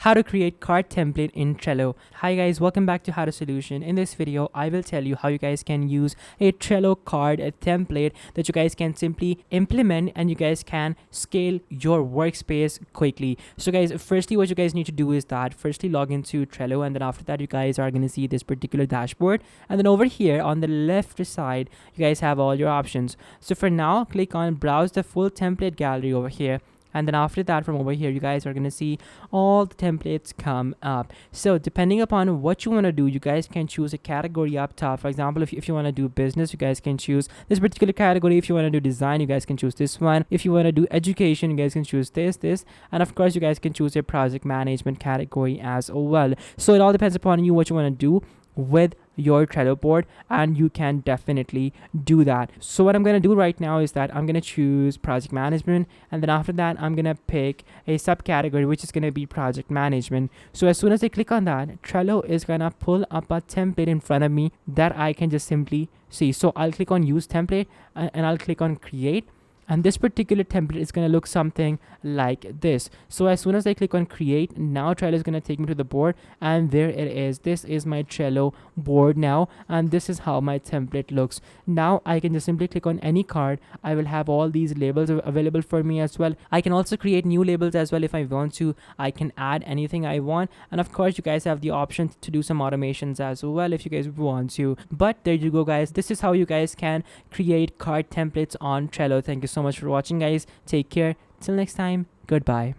how to create card template in Trello. Hi guys, welcome back to How to Solution. In this video, I will tell you how you guys can use a Trello card template that you guys can simply implement and you guys can scale your workspace quickly. So guys, firstly, what you guys need to do is that firstly log into Trello, and then after that you guys are going to see this particular dashboard, and then over here on the left side you guys have all your options. So for now, click on browse the full template gallery over here, and then after that from over here you guys are going to see all the templates come up. So depending upon what you want to do, you guys can choose a category up top. For example, if you want to do business, you guys can choose this particular category. If you want to do design, you guys can choose this one. If you want to do education, you guys can choose this, and of course you guys can choose a project management category as well. So it all depends upon you what you want to do with your Trello board, and you can definitely do that. So what I'm going to do right now is that I'm going to choose project management, and then after that I'm going to pick a subcategory which is going to be project management. So as soon as I click on that, Trello is going to pull up a template in front of me that I can just simply see. So I'll click on use template and I'll click on create, and this particular template is going to look something like this. So as soon as I click on create, now Trello is going to take me to the board, and there it is. This is my Trello board now, and this is how my template looks. Now I can just simply click on any card. I will have all these labels available for me as well. I can also create new labels as well if I want to. I can add anything I want, and of course you guys have the option to do some automations as well if you guys want to. But there you go guys, this is how you guys can create card templates on Trello. Thank you so much for watching guys. Take care. Till next time. Goodbye.